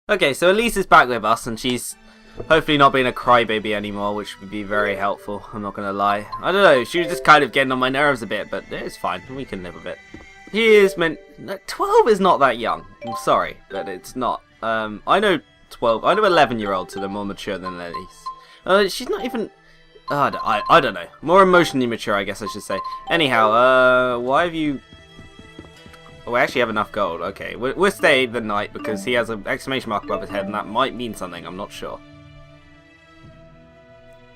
Okay, so Elise is back with us, and she's hopefully not being a crybaby anymore, which would be very helpful, I'm not going to lie. I don't know, she was just kind of getting on my nerves a bit, but it's fine, we can live with it. He is meant... 12 is not that young, I'm sorry, but it's not. I know 12, I know 11-year-olds that are more mature than Elise. She's not even... I don't know, more emotionally mature, I guess I should say. Anyhow, why have you... Oh, we actually have enough gold. Okay, we'll stay the night because he has an exclamation mark above his head, and that might mean something. I'm not sure.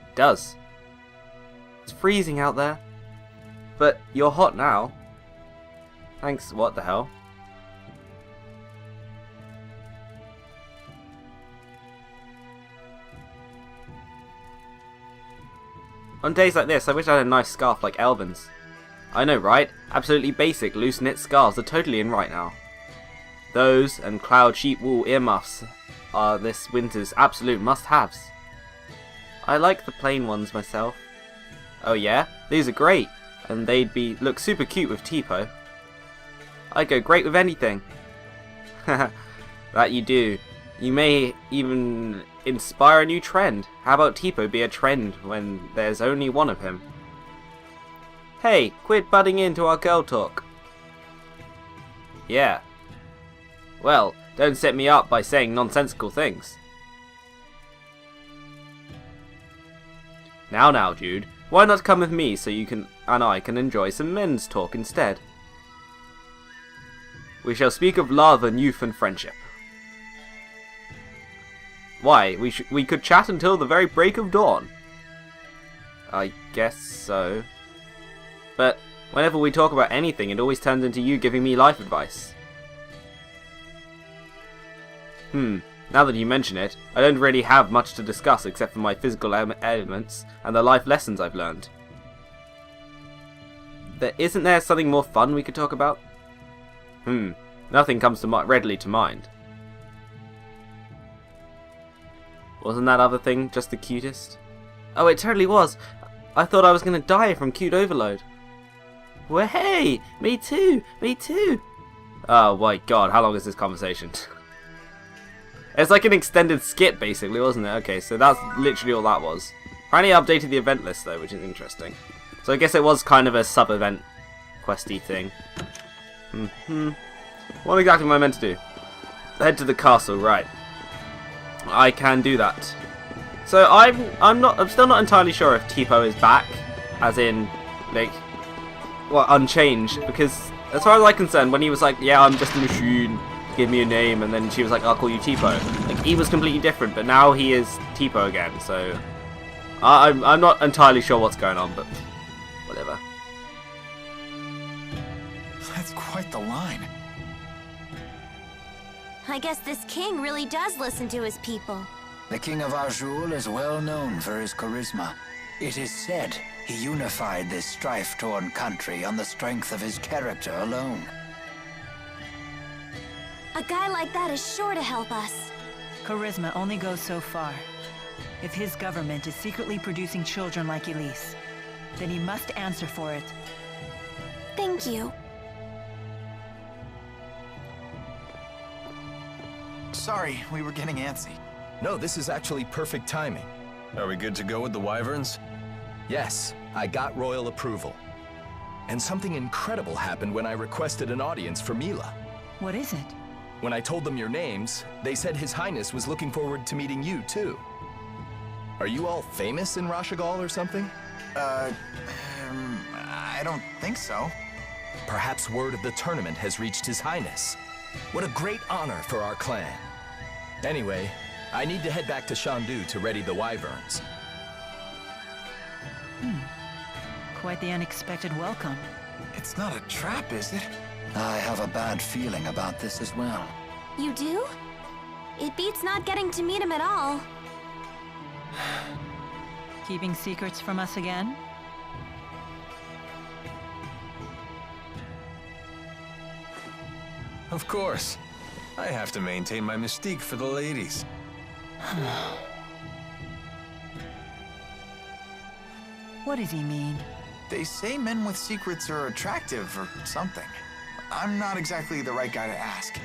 It does. It's freezing out there. But you're hot now. Thanks. What the hell? On days like this, I wish I had a nice scarf like Elvin's. I know, right? Absolutely basic, loose knit scarves are totally in right now. Those and cloud sheep wool earmuffs are this winter's absolute must-haves. I like the plain ones myself. Oh yeah? These are great, and they'd look super cute with Tipo. I'd go great with anything. That you do. You may even inspire a new trend. How about Tipo be a trend when there's only one of him? Hey, quit butting into our girl talk. Yeah. Well, don't set me up by saying nonsensical things. Now, Jude, why not come with me so you and I can enjoy some men's talk instead? We shall speak of love and youth and friendship. Why, we could chat until the very break of dawn. I guess so. But whenever we talk about anything, it always turns into you giving me life advice. Now that you mention it, I don't really have much to discuss except for my physical elements and the life lessons I've learned. Isn't there something more fun we could talk about? Nothing comes readily to mind. Wasn't that other thing just the cutest? Oh, it totally was. I thought I was going to die from cute overload. Well, hey! Me too! Me too! Oh my god, how long is this conversation? It's like an extended skit, basically, wasn't it? Okay, so that's literally all that was. Apparently I updated the event list, though, which is interesting. So I guess it was kind of a sub-event questy thing. What exactly am I meant to do? Head to the castle, right. I can do that. So I'm still not entirely sure if Tipo is back, as in, like... well, unchanged, because as far as I'm concerned, when he was like, yeah, I'm just a machine, give me a name, and then she was like, I'll call you Tipo. Like, he was completely different, but now he is Tipo again, so I'm not entirely sure what's going on, but whatever. That's quite the line. I guess this king really does listen to his people. The king of Arjul is well known for his charisma. It is said he unified this strife-torn country on the strength of his character alone. A guy like that is sure to help us. Charisma only goes so far. If his government is secretly producing children like Elise, then he must answer for it. Thank you. Sorry, we were getting antsy. No, this is actually perfect timing. Are we good to go with the wyverns? Yes, I got royal approval. And something incredible happened when I requested an audience for Mila. What is it? When I told them your names, they said His Highness was looking forward to meeting you, too. Are you all famous in Rashagal or something? I don't think so. Perhaps word of the tournament has reached His Highness. What a great honor for our clan. Anyway, I need to head back to Shandu to ready the wyverns. Quite the unexpected welcome. It's not a trap, is it? I have a bad feeling about this as well. You do? It beats not getting to meet him at all. Keeping secrets from us again? Of course. I have to maintain my mystique for the ladies. What does he mean? They say men with secrets are attractive or something. I'm not exactly the right guy to ask.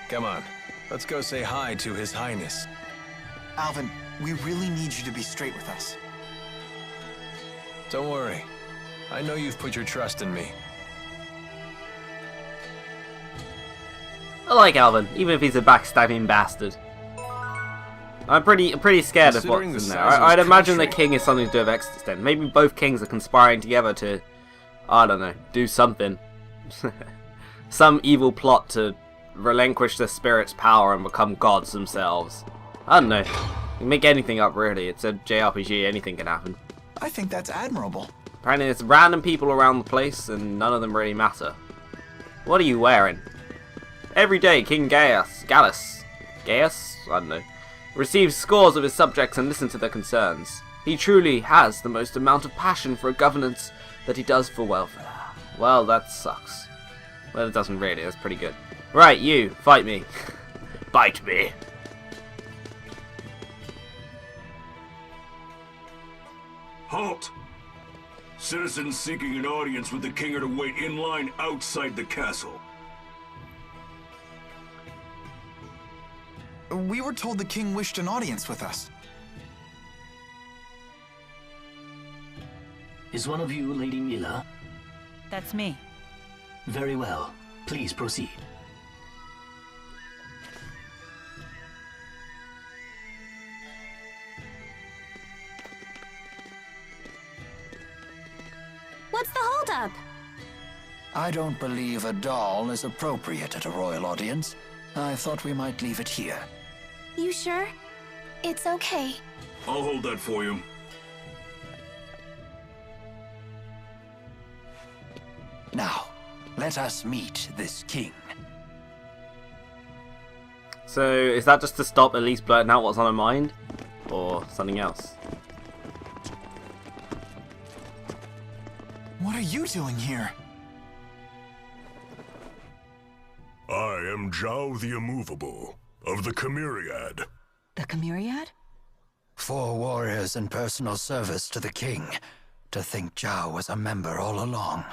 Come on. Let's go say hi to His Highness. Alvin, we really need you to be straight with us. Don't worry. I know you've put your trust in me. I like Alvin, even if he's a backstabbing bastard. I'm pretty scared of what's Considering in the there. size of I'd his imagine the country. king is something to do with extent. Maybe both kings are conspiring together to, I don't know, do something. Some evil plot to relinquish the spirit's power and become gods themselves. I don't know. You can make anything up, really. It's a JRPG, anything can happen. I think that's admirable. Apparently there's random people around the place and none of them really matter. What are you wearing? Every day, King Gaius, I don't know, receives scores of his subjects and listens to their concerns. He truly has the most amount of passion for governance that he does for welfare. Well, that sucks. Well, it doesn't really, that's pretty good. Right, you, fight me. Bite me. Halt! Citizens seeking an audience with the king are to wait in line outside the castle. We were told the king wished an audience with us. Is one of you Lady Mila? That's me. Very well. Please proceed. What's the holdup? I don't believe a doll is appropriate at a royal audience. I thought we might leave it here. You sure? It's okay. I'll hold that for you. Now, let us meet this king. So, is that just to stop Elise blurting out what's on her mind? Or something else? What are you doing here? I am Zhao the Immovable, of the Chimeriad. The Chimeriad? 4 warriors in personal service to the king. To think Zhao was a member all along.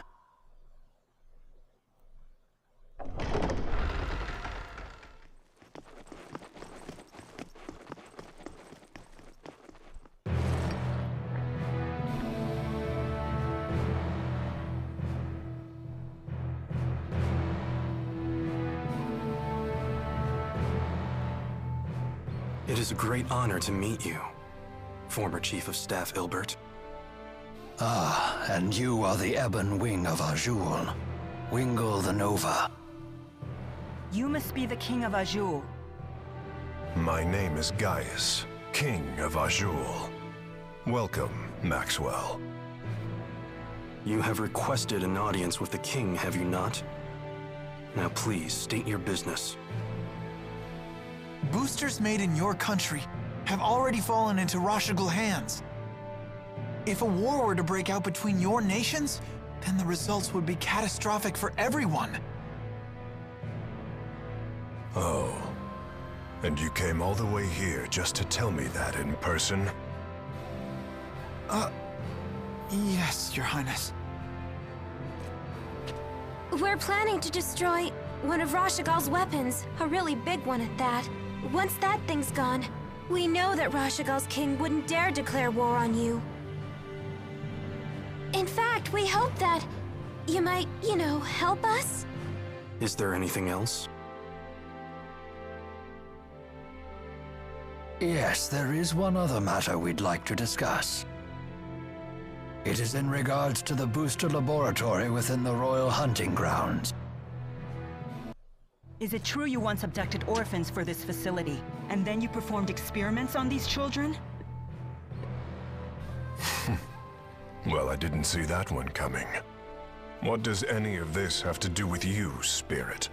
It is a great honor to meet you, former Chief of Staff Ilbert. Ah, and you are the Ebon Wing of Azul. Wingle the Nova. You must be the King of Azul. My name is Gaius, King of Azul. Welcome, Maxwell. You have requested an audience with the king, have you not? Now please, state your business. Boosters made in your country have already fallen into Rashigal hands. If a war were to break out between your nations, then the results would be catastrophic for everyone. Oh. And you came all the way here just to tell me that in person? Yes, Your Highness. We're planning to destroy one of Rashigal's weapons, a really big one at that. Once that thing's gone, we know that Rashigal's king wouldn't dare declare war on you. In fact, we hope that you might, help us? Is there anything else? Yes, there is one other matter we'd like to discuss. It is in regards to the booster laboratory within the Royal Hunting Grounds. Is it true you once abducted orphans for this facility, and then you performed experiments on these children? Well, I didn't see that one coming. What does any of this have to do with you, Spirit?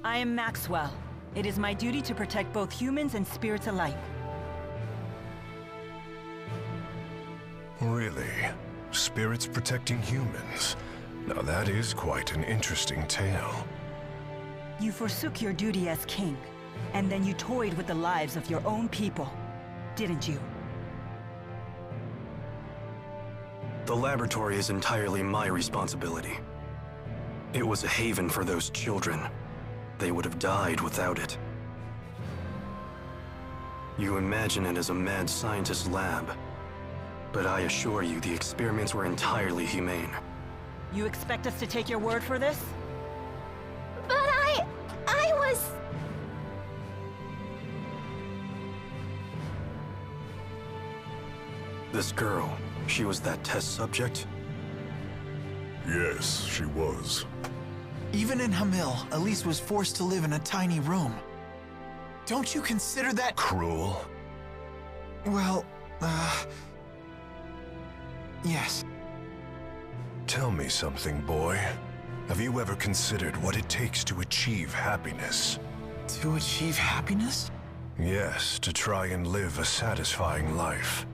I am Maxwell. It is my duty to protect both humans and spirits alike. Really? Spirits protecting humans? Now that is quite an interesting tale. You forsook your duty as king, and then you toyed with the lives of your own people, didn't you? The laboratory is entirely my responsibility. It was a haven for those children. They would have died without it. You imagine it as a mad scientist's lab, but I assure you the experiments were entirely humane. You expect us to take your word for this? But I was... This girl, she was that test subject? Yes, she was. Even in Hamil, Elise was forced to live in a tiny room. Don't you consider that... Cruel? Well, yes. Tell me something, boy. Have you ever considered what it takes to achieve happiness? To achieve happiness? Yes, to try and live a satisfying life.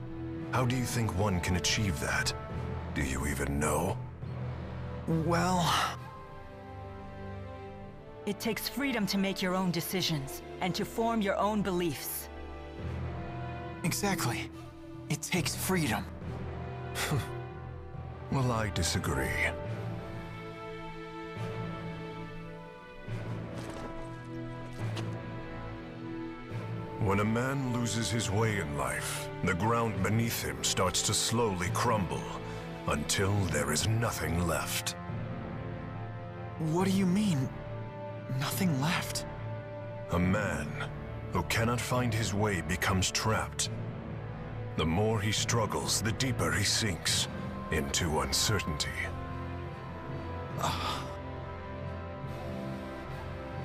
How do you think one can achieve that? Do you even know? Well... It takes freedom to make your own decisions, and to form your own beliefs. Exactly. It takes freedom. Well, I disagree. When a man loses his way in life, the ground beneath him starts to slowly crumble, until there is nothing left. What do you mean, nothing left? A man who cannot find his way becomes trapped. The more he struggles, the deeper he sinks into uncertainty.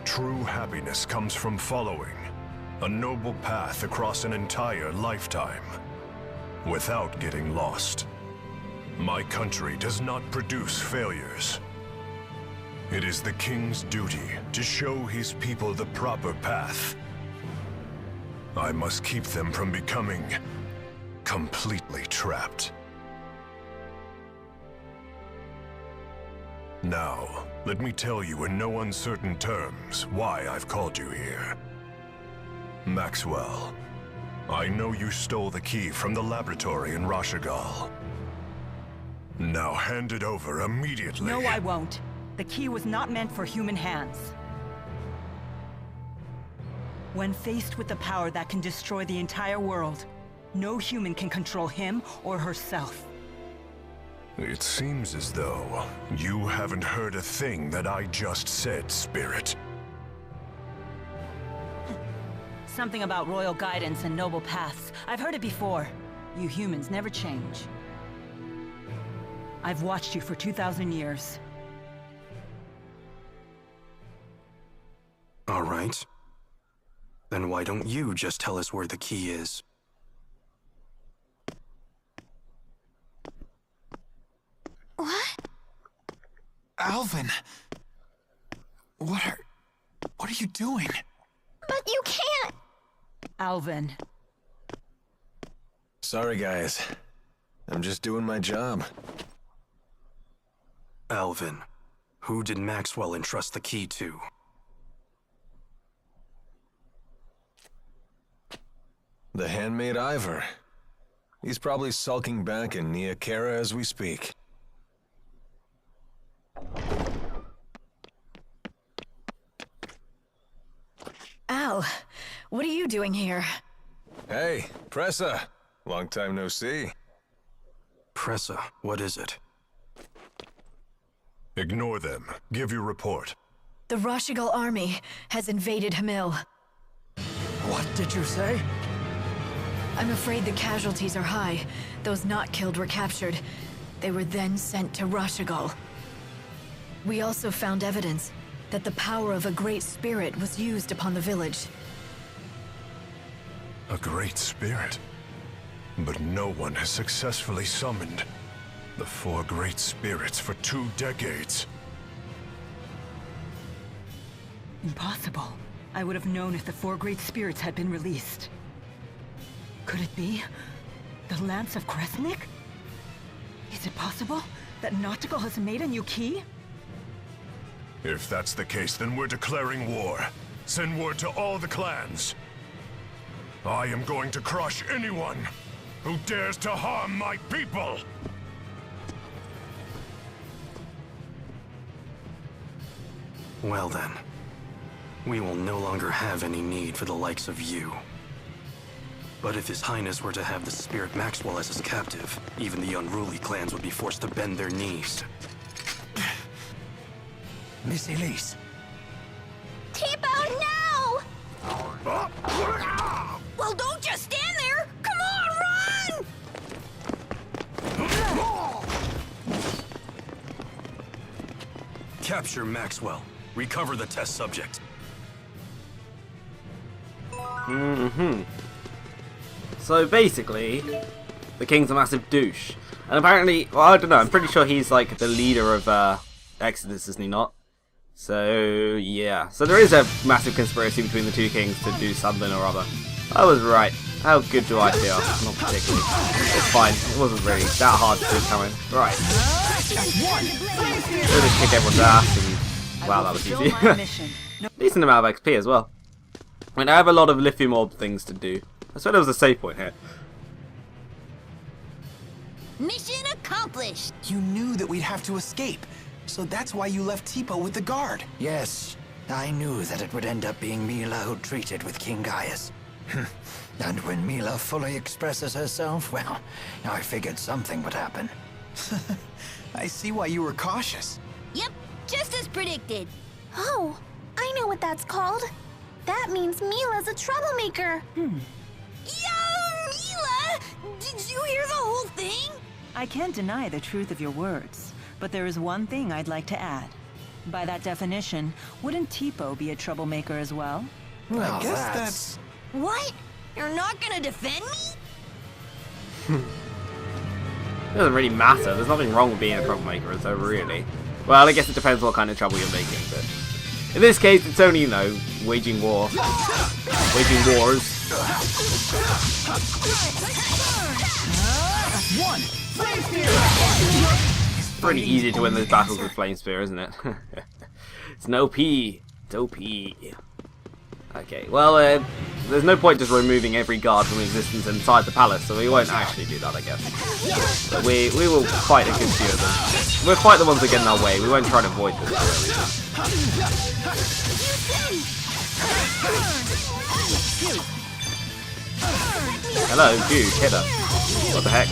True happiness comes from following a noble path across an entire lifetime, without getting lost. My country does not produce failures. It is the king's duty to show his people the proper path. I must keep them from becoming completely trapped. Now, let me tell you in no uncertain terms why I've called you here. Maxwell, I know you stole the key from the laboratory in Rashagal. Now hand it over immediately. No, I won't. The key was not meant for human hands. When faced with the power that can destroy the entire world, no human can control him or herself. It seems as though you haven't heard a thing that I just said, Spirit. Something about royal guidance and noble paths. I've heard it before. You humans never change. I've watched you for 2,000 years. All right. Then why don't you just tell us where the key is? What? Alvin! What are you doing? But you can't! Alvin. Sorry, guys. I'm just doing my job. Alvin, who did Maxwell entrust the key to? The handmaid Ivor. He's probably sulking back in Nia Khera as we speak. Al, what are you doing here? Hey, Pressa. Long time no see. Pressa, what is it? Ignore them. Give your report. The Rashagal army has invaded Hamil. What did you say? I'm afraid the casualties are high. Those not killed were captured. They were then sent to Rashagal. We also found evidence that the power of a great spirit was used upon the village. A great spirit? But no one has successfully summoned the 4 great spirits for 2 decades. Impossible. I would have known if the 4 great spirits had been released. Could it be the Lance of Kresnik? Is it possible that Nautical has made a new key? If that's the case, then we're declaring war. Send word to all the clans. I am going to crush anyone who dares to harm my people! Well then, we will no longer have any need for the likes of you. But if His Highness were to have the Spirit Maxwell as his captive, even the unruly clans would be forced to bend their knees. Miss Elise. Tipo, no! Well, don't just stand there! Come on, run! Capture Maxwell. Recover the test subject. So basically, the king's a massive douche. And apparently, well, I don't know, I'm pretty sure he's like the leader of Exodus, isn't he not? So, yeah. So there is a massive conspiracy between the two kings to do something or other. I was right. How good do I feel? Not particularly. It's fine. It wasn't really that hard to see coming. Right. We'll just kick everyone's ass and... Wow, that was easy. Decent amount of XP as well. I mean, I have a lot of lithium orb things to do. I swear there was a save point here. Mission accomplished! You knew that we'd have to escape, so that's why you left Tipo with the guard. Yes, I knew that it would end up being Mila who treated with King Gaius. And when Mila fully expresses herself, well, I figured something would happen. I see why you were cautious. Yep, just as predicted. Oh, I know what that's called. That means Mila's a troublemaker. Mila! Did you hear the whole thing? I can't deny the truth of your words, but there is one thing I'd like to add. By that definition, wouldn't Tipo be a troublemaker as well? Well, I guess that's... What? You're not gonna defend me? It doesn't really matter. There's nothing wrong with being a troublemaker, so really. Well, I guess it depends what kind of trouble you're making, but... In this case, it's only, you know, waging war. Waging wars. It's pretty easy to win those battles with Flame Spear, isn't it? It's an OP. It's OP. Okay, well, there's no point just removing every guard from existence inside the palace, so we won't actually do that, I guess. But we will fight a good few of them. We'll fight the ones that get in our way. We won't try to avoid them for no reason. Hello, dude, hit her. What the heck?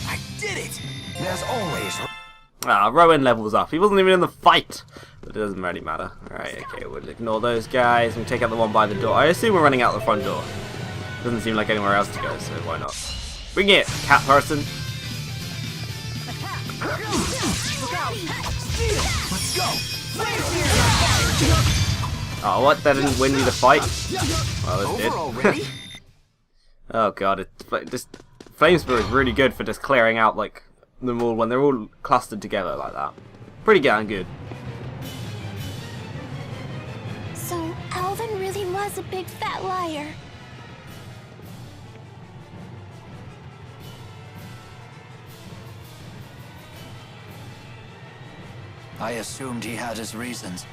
I did it! There's always... Ah, Rowan levels up. He wasn't even in the fight. But it doesn't really matter. Alright, okay, we'll ignore those guys. We'll take out the one by the door. I assume we're running out the front door. Doesn't seem like anywhere else to go, so why not? Bring it, cat person. Let's go! Oh, what? That didn't win me the fight? Well, it already? did. Oh god, it's just... Flame Spear is really good for just clearing out, like, them all when they're all clustered together like that. Pretty damn good. So, Alvin really was a big fat liar. I assumed he had his reasons,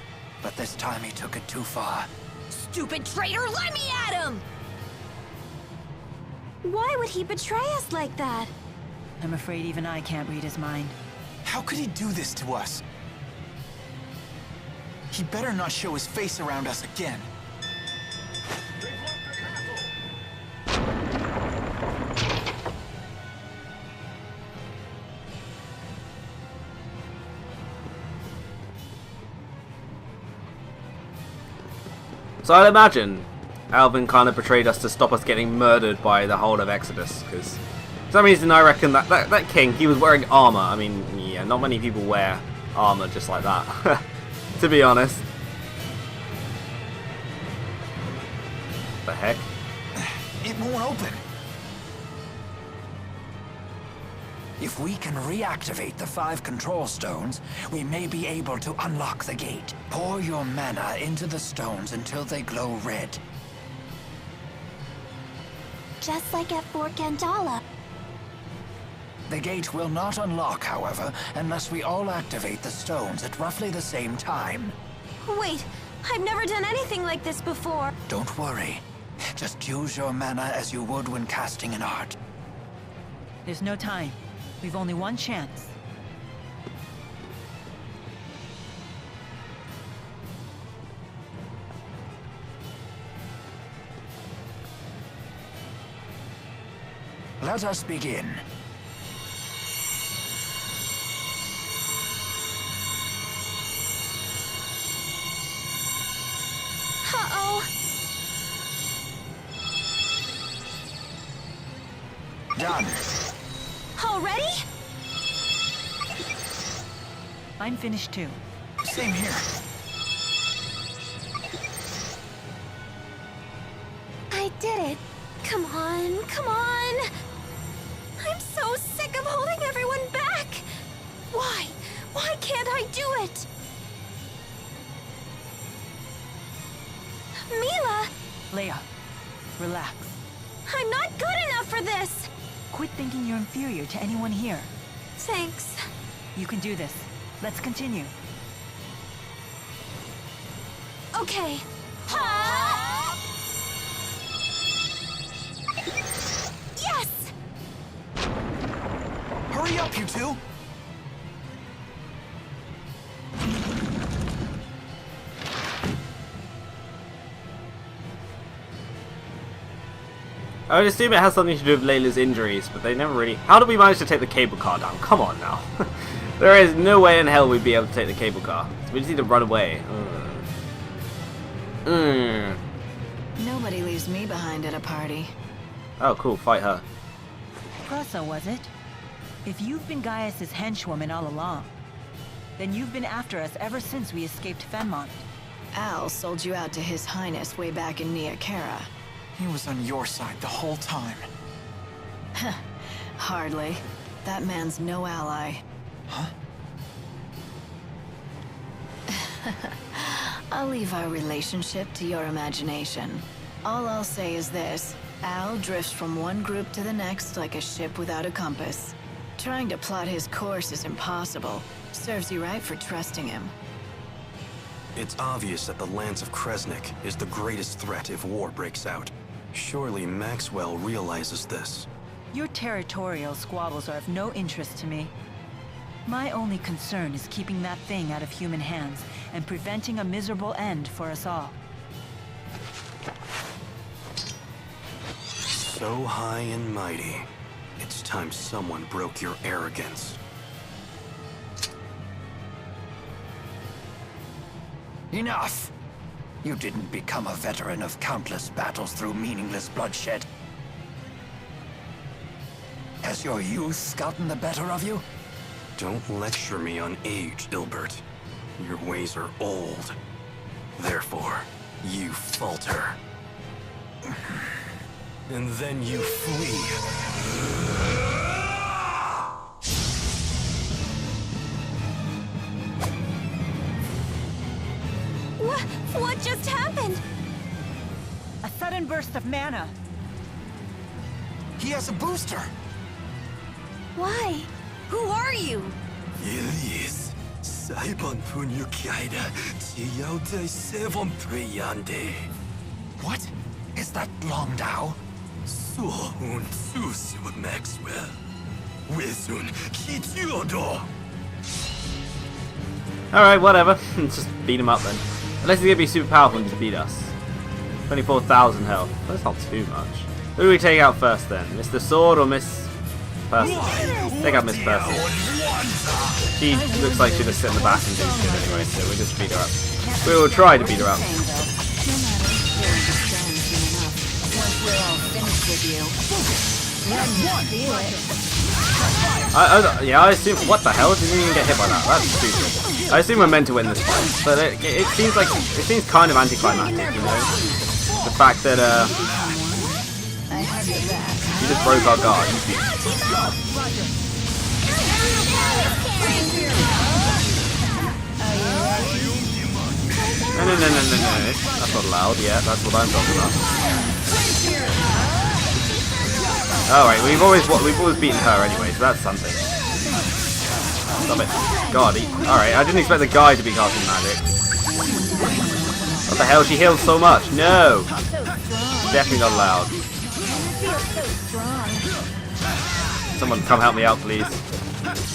but this time he took it too far. Stupid traitor, let me at him! Why would he betray us like that? I'm afraid even I can't read his mind. How could he do this to us? He better not show his face around us again. So I'd imagine Alvin kind of betrayed us to stop us getting murdered by the whole of Exodus, because for some reason I reckon that king, he was wearing armor. I mean, yeah, not many people wear armor just like that, to be honest. What the heck? It won't open. If we can reactivate the 5 control stones, we may be able to unlock the gate. Pour your mana into the stones until they glow red. Just like at Fort Gandala. The gate will not unlock, however, unless we all activate the stones at roughly the same time. Wait, I've never done anything like this before. Don't worry. Just use your mana as you would when casting an art. There's no time. We've only one chance. Let us begin. Uh-oh. Done. Already? I'm finished too. Same here. I did it. Come on, come on. I'm so sick of holding everyone back. Why? Why can't I do it? Mila! Leia, relax. I'm not good enough for this! Quit thinking you're inferior to anyone here. Thanks. You can do this. Let's continue. Okay. Ha! Yes! Hurry up, you two! I would assume it has something to do with Layla's injuries, but they never really... How did we manage to take the cable car down? Come on now. There is no way in hell we'd be able to take the cable car. So we just need to run away. Nobody leaves me behind at a party. Oh, cool. Fight her. Pressa, was it? If you've been Gaius' henchwoman all along, then you've been after us ever since we escaped Fenmont. Al sold you out to His Highness way back in Nia Khera. He was on your side the whole time. Hardly. That man's no ally. Huh? I'll leave our relationship to your imagination. All I'll say is this. Al drifts from one group to the next like a ship without a compass. Trying to plot his course is impossible. Serves you right for trusting him. It's obvious that the Lance of Kresnik is the greatest threat if war breaks out. Surely Maxwell realizes this. Your territorial squabbles are of no interest to me. My only concern is keeping that thing out of human hands and preventing a miserable end for us all. So high and mighty. It's time someone broke your arrogance. Enough! You didn't become a veteran of countless battles through meaningless bloodshed. Has your youth gotten the better of you? Don't lecture me on age, Ilbert. Your ways are old. Therefore, you falter. And then you flee. What just happened? A sudden burst of mana. He has a booster! Why? Who are you? Elise, Saibon Punyukaida, Tiyaude Sevon Priyande. What? Is that Long Dao? So un Susio Maxwell. Wizun Kitiodo. Alright, whatever. Let's just beat him up then. Unless he's going to be super powerful and just beat us. 24,000 health. That's not too much. Who do we take out first then? Mr. Sword or Miss Percy? Take out Miss Percy. She looks like she'll just sit in the back and do shit anyway, so we'll just beat her up. We will try to beat her up. Yeah, I assume. What the hell? Didn't even get hit by that. That's stupid. I assume we're meant to win this fight, but it seems kind of anticlimactic, you know. The fact that you just broke our guard. No. That's not allowed. Yeah, that's what I'm talking about. Alright, we've always beaten her anyway, so that's something. Stop it. God, alright, I didn't expect the guy to be casting magic. What the hell, she heals so much. No! Definitely not allowed. Someone come help me out, please.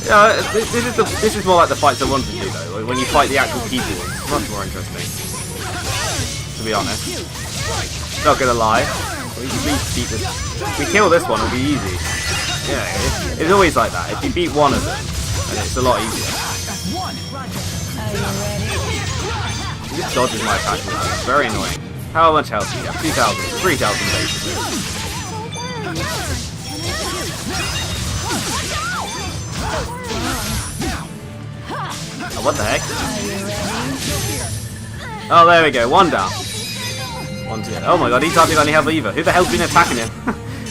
Yeah, this is more like the fights I wanted to do though. Like when you fight the actual people, it's much more interesting. To be honest, not gonna lie. We can beat this. If we kill this one, it'll be easy. Yeah, it's always like that. If you beat one of them, then it's a lot easier. He just dodges my attack. It's very annoying. How much health do you have? 2,000, 3,000 basically. Oh, what the heck? Oh, there we go. One down. One to go. Oh my god, he's hardly got any health either. Who the hell's been attacking him?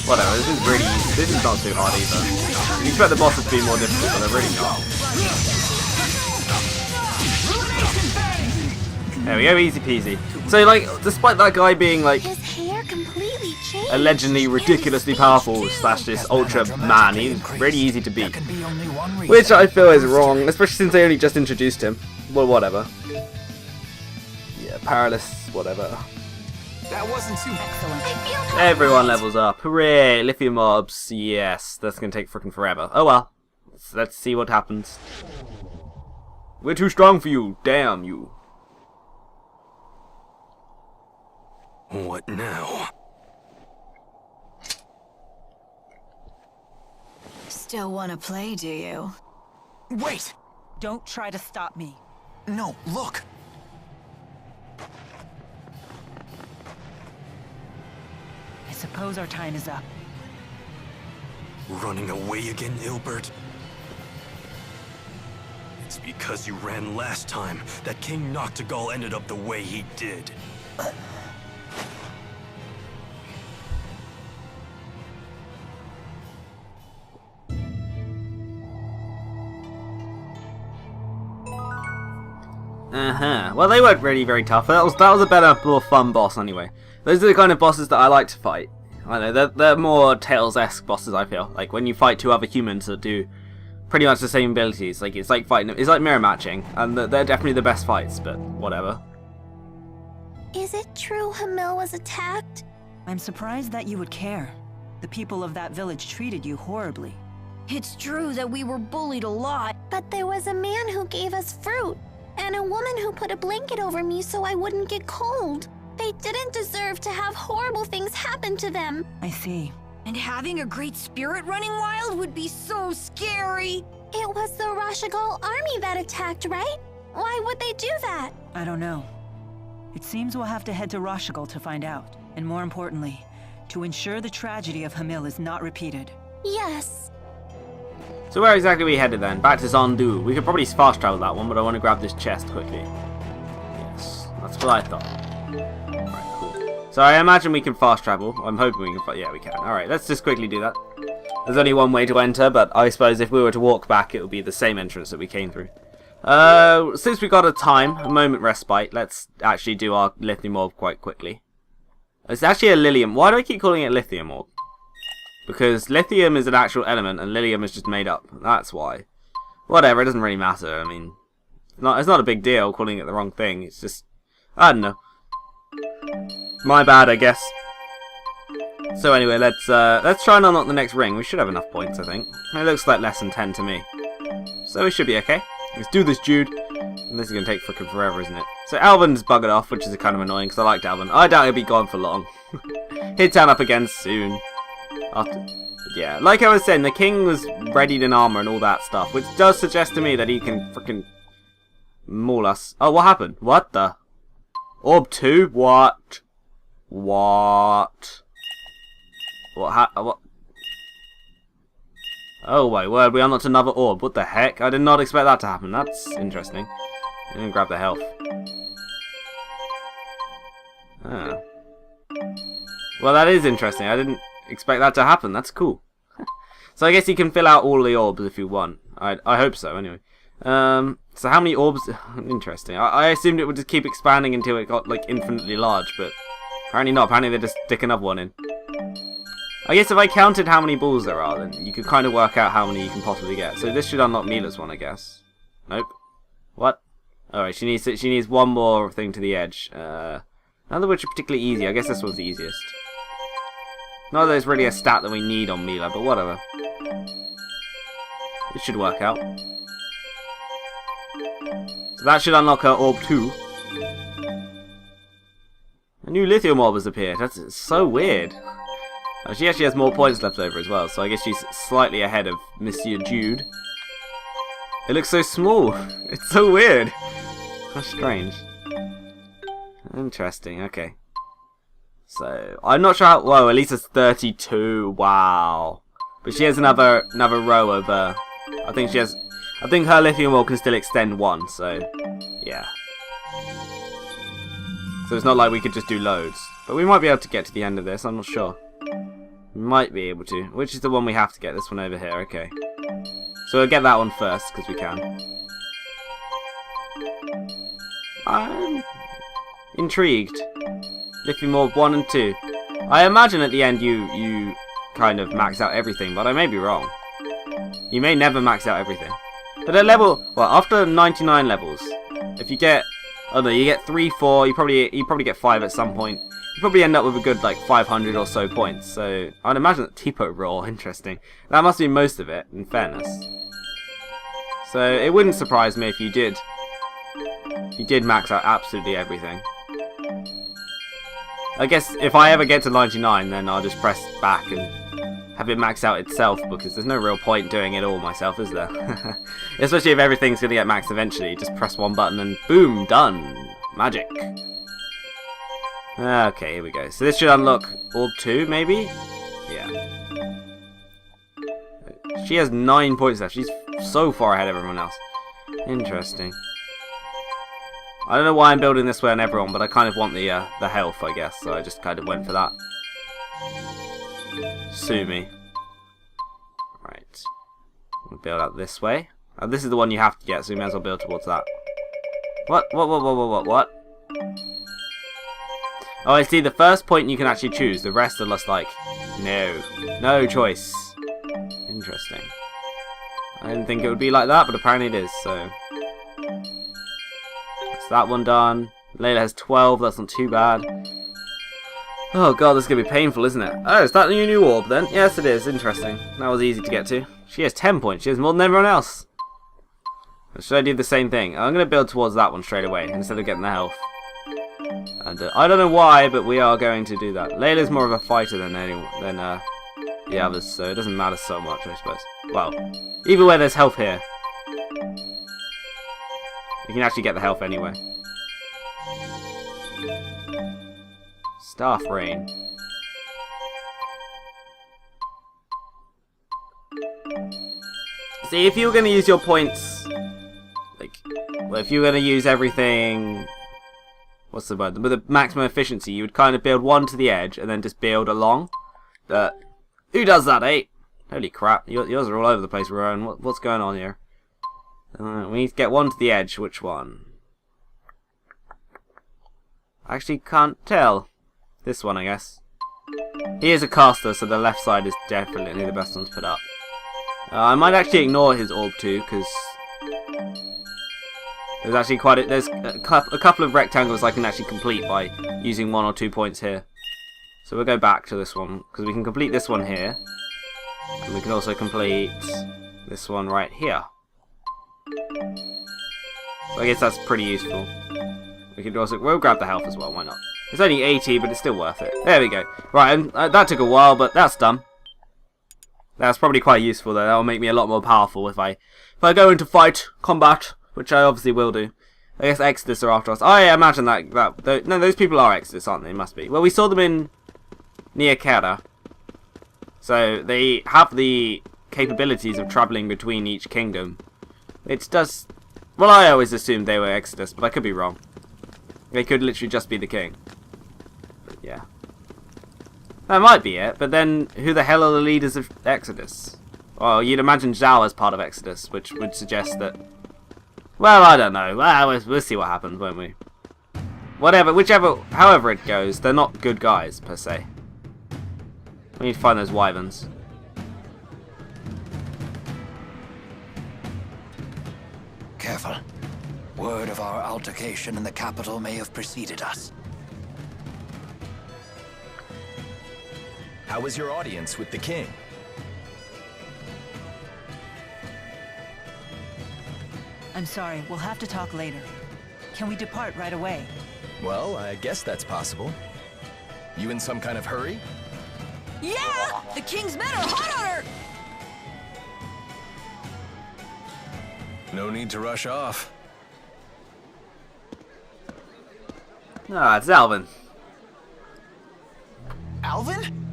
Whatever, this is really easy. This is not too hard either. You expect the bosses to be more difficult, but they're really not. There we go, easy peasy. So, like, despite that guy being, like, allegedly ridiculously powerful slash this ultra man, he's really easy to beat. Which I feel is wrong, especially since they only just introduced him. Well, whatever. Yeah, powerless, whatever. That wasn't too excellent. Everyone levels up. Hooray! Lithium mobs. Yes, that's gonna take frickin' forever. Oh well. Let's see what happens. We're too strong for you. Damn you. What now? Still want to play, do you? Wait! Don't try to stop me. No, look! I suppose our time is up. Running away again, Ilbert? It's because you ran last time that King Noctigal ended up the way he did. Well, they weren't really very tough. That was a better, more fun boss anyway. Those are the kind of bosses that I like to fight. I know they're more Tales-esque bosses. I feel like when you fight two other humans that do pretty much the same abilities. Like it's like fighting. It's like mirror matching, and they're definitely the best fights. But whatever. Is it true Hamil was attacked? I'm surprised that you would care. The people of that village treated you horribly. It's true that we were bullied a lot, but there was a man who gave us fruit, and a woman who put a blanket over me so I wouldn't get cold. They didn't deserve to have horrible things happen to them. I see. And having a great spirit running wild would be so scary. It was the Rashigal army that attacked, right? Why would they do that? I don't know. It seems we'll have to head to Rashigal to find out. And more importantly, to ensure the tragedy of Hamil is not repeated. Yes. So where exactly are we headed then? Back to Zondu. We could probably fast travel that one, but I want to grab this chest quickly. Yes, that's what I thought. Alright, cool. So I imagine we can fast travel. I'm hoping we can. Yeah, we can. Alright, let's just quickly do that. There's only one way to enter, but I suppose if we were to walk back, it would be the same entrance that we came through. Since we got a moment respite, let's actually do our lithium orb quite quickly. It's actually a lilium. Why do I keep calling it lithium orb? Because lithium is an actual element and lilium is just made up. That's why. Whatever, it doesn't really matter. I mean, it's not a big deal calling it the wrong thing. It's just, I don't know. My bad, I guess. So anyway, let's try and unlock the next ring. We should have enough points, I think. It looks like less than 10 to me. So we should be okay. Let's do this, Jude. And this is going to take frickin' forever, isn't it? So Alvin's buggered off, which is kind of annoying because I liked Alvin. I doubt he'll be gone for long. He'll turn up again soon. Yeah, like I was saying, the king was readied in armor and all that stuff, which does suggest to me that he can frickin' maul us. Oh, what happened? What the? Orb 2? What? What? What? Oh my word, we unlocked another orb. What the heck? I did not expect that to happen. That's interesting. I'm gonna grab the health. Ah. Well, that is interesting. I didn't expect that to happen. That's cool. So I guess you can fill out all the orbs if you want. I hope so, anyway. So how many orbs? Interesting. I assumed it would just keep expanding until it got, like, infinitely large, but apparently not. Apparently they just stick another one in. I guess if I counted how many balls there are, then you could kind of work out how many you can possibly get. So this should unlock Mila's one, I guess. Nope. What? Alright, she needs one more thing to the edge. None of which are particularly easy. I guess this one's the easiest. Not that there's really a stat that we need on Mila, but whatever. It should work out. So that should unlock her orb 2. A new lithium orb has appeared. That's so weird. She actually has more points left over as well, so I guess she's slightly ahead of Monsieur Jude. It looks so small. It's so weird. How strange. Interesting, okay. So, I'm not sure how... Whoa, at least it's 32. Wow. But she has another row of... I think she has... I think her lithium orb can still extend 1, so... Yeah. So it's not like we could just do loads. But we might be able to get to the end of this, I'm not sure. We might be able to. Which is the one we have to get? This one over here, okay. So we'll get that one first, because we can. I'm intrigued. Lithium orb 1 and 2. I imagine at the end you kind of max out everything, but I may be wrong. You may never max out everything. But at level, well, after 99 levels, if you get, oh no, you get 3, 4, you probably get 5 at some point. You probably end up with a good like 500 or so points. So I'd imagine that Tipo roll, interesting. That must be most of it, in fairness. So it wouldn't surprise me if you did max out absolutely everything. I guess if I ever get to 99, then I'll just press back and have it max out itself, because there's no real point doing it all myself, is there? Especially if everything's going to get maxed eventually. Just press one button and boom, done. Magic. Okay, here we go. So this should unlock orb 2, maybe? Yeah. She has 9 points left. She's so far ahead of everyone else. Interesting. I don't know why I'm building this way on everyone, but I kind of want the health, I guess. So I just kind of went for that. Sue me. Right. We'll build out this way. This is the one you have to get, so we may as well build towards that. What? What? Oh, I see. The first point you can actually choose. The rest are just like, no choice. Interesting. I didn't think it would be like that, but apparently it is. So that's that one done. Layla has 12. That's not too bad. Oh god, this is gonna be painful, isn't it? Oh, is that the new orb then? Yes, it is. Interesting. That was easy to get to. She has 10 points. She has more than everyone else. Should I do the same thing? I'm gonna build towards that one straight away instead of getting the health. And I don't know why, but we are going to do that. Layla's more of a fighter than the others, so it doesn't matter so much, I suppose. Well, either way, there's health here. You can actually get the health anyway. Staff Rain. See, if you were going to use your points, like, well, if you were going to use everything, what's the word, with the maximum efficiency, you would kind of build one to the edge and then just build along. Who does that, eh? Holy crap, yours are all over the place, Rowan. What's going on here? We need to get one to the edge. Which one? I actually can't tell. This one, I guess. He is a caster, so the left side is definitely the best one to put up. I might actually ignore his orb too, because there's actually there's a couple of rectangles I can actually complete by using 1 or 2 points here. So we'll go back to this one, because we can complete this one here, and we can also complete this one right here. So I guess that's pretty useful. We'll grab the health as well, why not? It's only 80, but it's still worth it. There we go. Right, and that took a while, but that's done. That's probably quite useful, though. That'll make me a lot more powerful if I go into combat, which I obviously will do. I guess Exodus are after us. I imagine no, those people are Exodus, aren't they? Must be. Well, we saw them in Niakera, so they have the capabilities of travelling between each kingdom. It does. Well, I always assumed they were Exodus, but I could be wrong. They could literally just be the king. But yeah. That might be it, but then who the hell are the leaders of Exodus? Well, you'd imagine Zhao as part of Exodus, which would suggest that... Well, I don't know. Well, we'll see what happens, won't we? However it goes, they're not good guys, per se. We need to find those wyverns. Careful. Word of our altercation in the capital may have preceded us. How was your audience with the king? I'm sorry, we'll have to talk later. Can we depart right away? Well, I guess that's possible. You in some kind of hurry? Yeah! The king's men are hot on her! No need to rush off. Ah, it's Alvin. Alvin?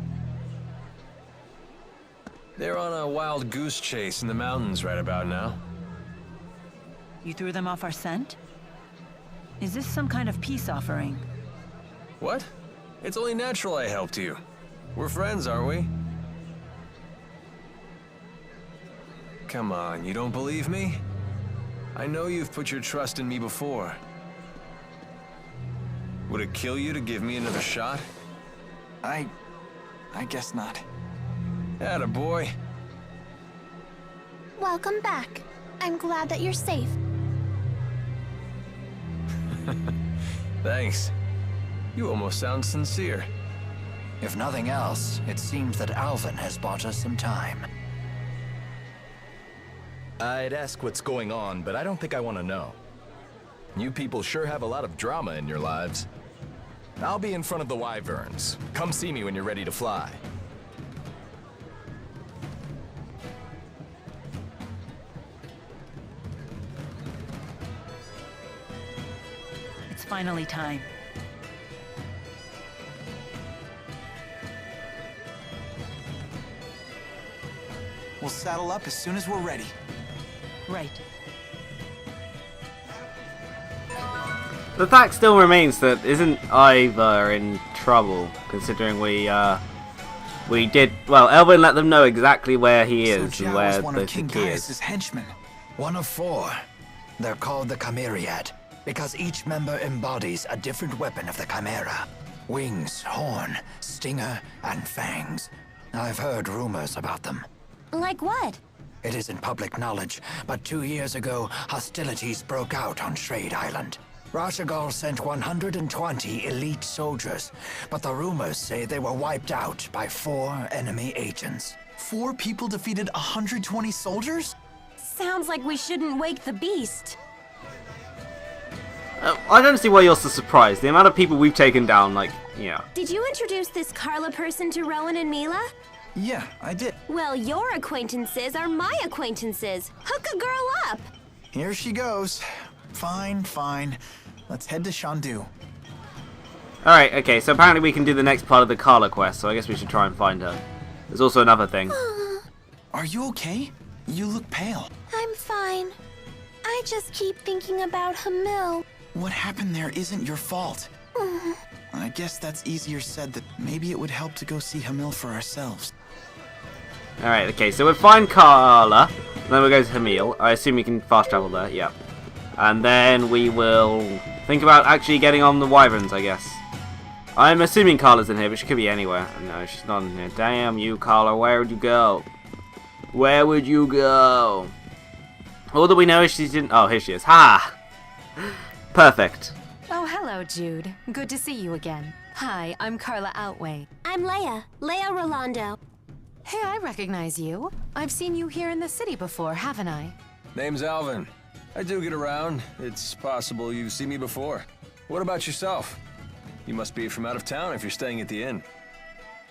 They're on a wild goose chase in the mountains right about now. You threw them off our scent? Is this some kind of peace offering? What? It's only natural I helped you. We're friends, aren't we? Come on, you don't believe me? I know you've put your trust in me before. Would it kill you to give me another shot? I guess not. Attaboy. Welcome back. I'm glad that you're safe. Thanks. You almost sound sincere. If nothing else, it seems that Alvin has bought us some time. I'd ask what's going on, but I don't think I want to know. You people sure have a lot of drama in your lives. I'll be in front of the Wyverns. Come see me when you're ready to fly. It's finally time. We'll saddle up as soon as we're ready. Right. The fact still remains that isn't Ivor in trouble, considering we did, well, Elvin let them know exactly where he is So and Jia where was one the of King key Gaius' is. henchmen. One of 4. They're called the Chimeriad, because each member embodies a different weapon of the Chimera. Wings, horn, stinger, and fangs. I've heard rumors about them. Like what? It isn't public knowledge, but 2 years ago, hostilities broke out on Shrade Island. Rashagal sent 120 elite soldiers, but the rumors say they were wiped out by 4 enemy agents. 4 people defeated 120 soldiers? Sounds like we shouldn't wake the beast. I don't see why you're so surprised. The amount of people we've taken down, like, yeah. Did you introduce this Carla person to Rowan and Mila? Yeah, I did. Well, your acquaintances are my acquaintances. Hook a girl up. Here she goes. Fine, fine. Let's head to Shandu. Alright, okay, so apparently we can do the next part of the Carla quest, so I guess we should try and find her. There's also another thing. Are you okay? You look pale. I'm fine. I just keep thinking about Hamil. What happened there isn't your fault. I guess that's easier said than maybe it would help to go see Hamil for ourselves. Alright, okay, so we'll find Carla, then we'll go to Hamil. I assume we can fast travel there, yeah. And then we will think about actually getting on the Wyverns, I guess. I'm assuming Carla's in here, but she could be anywhere. No, she's not in here. Damn you, Carla, where would you go? Where would you go? All that we know is she's in... Oh, here she is. Ha! Perfect. Oh, hello, Jude. Good to see you again. Hi, I'm Carla Outway. I'm Leia. Leia Rolando. Hey, I recognize you. I've seen you here in the city before, haven't I? Name's Alvin. I do get around. It's possible you've seen me before. What about yourself? You must be from out of town if you're staying at the inn.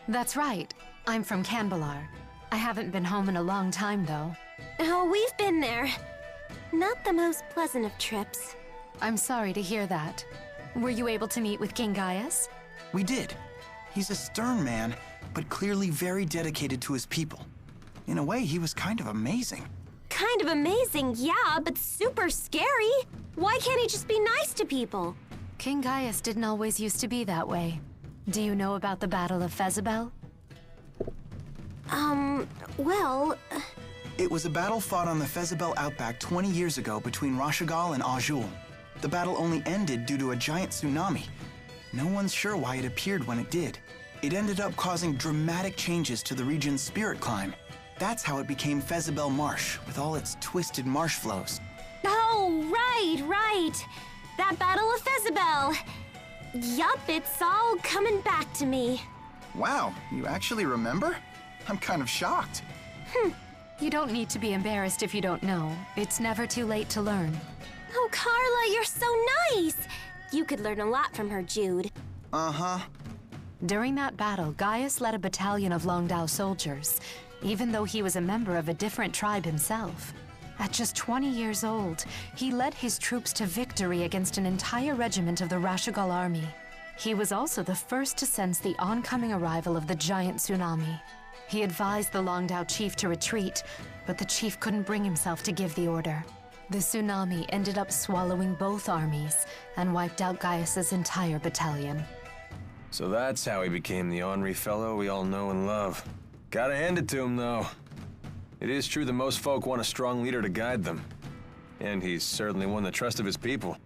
That's right. I'm from Canbalar. I haven't been home in a long time, though. Oh, we've been there. Not the most pleasant of trips. I'm sorry to hear that. Were you able to meet with King Gaius? We did. He's a stern man, but clearly very dedicated to his people. In a way, he was kind of amazing. Kind of amazing, yeah, but super scary. Why can't he just be nice to people? King Gaius didn't always used to be that way. Do you know about the Battle of Fezabel? Well... It was a battle fought on the Fezabel outback 20 years ago between Rashagal and Azul. The battle only ended due to a giant tsunami. No one's sure why it appeared when it did. It ended up causing dramatic changes to the region's spirit climb. That's how it became Fezabel Marsh, with all its twisted marsh flows. Oh, right. That Battle of Fezabel. Yup, it's all coming back to me. Wow, you actually remember? I'm kind of shocked. You don't need to be embarrassed if you don't know. It's never too late to learn. Oh, Carla, you're so nice! You could learn a lot from her, Jude. Uh-huh. During that battle, Gaius led a battalion of Longdao soldiers, even though he was a member of a different tribe himself. At just 20 years old, he led his troops to victory against an entire regiment of the Rashigal army. He was also the first to sense the oncoming arrival of the giant tsunami. He advised the Longdao chief to retreat, but the chief couldn't bring himself to give the order. The tsunami ended up swallowing both armies and wiped out Gaius's entire battalion. So that's how he became the ornery fellow we all know and love. Gotta hand it to him, though. It is true that most folk want a strong leader to guide them. And he's certainly won the trust of his people.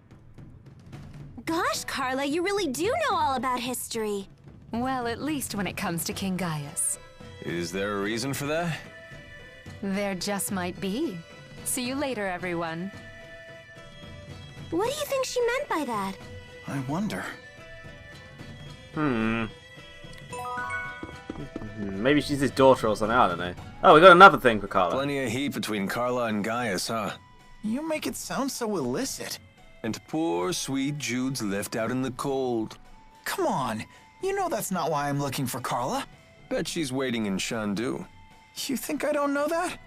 Gosh, Carla, you really do know all about history. Well, at least when it comes to King Gaius. Is there a reason for that? There just might be. See you later, everyone. What do you think she meant by that? I wonder. Maybe she's his daughter or something, I don't know. Oh, we got another thing for Carla. Plenty of heat between Carla and Gaius, huh? You make it sound so illicit. And poor, sweet Jude's left out in the cold. Come on, you know that's not why I'm looking for Carla. Bet she's waiting in Shandu. You think I don't know that?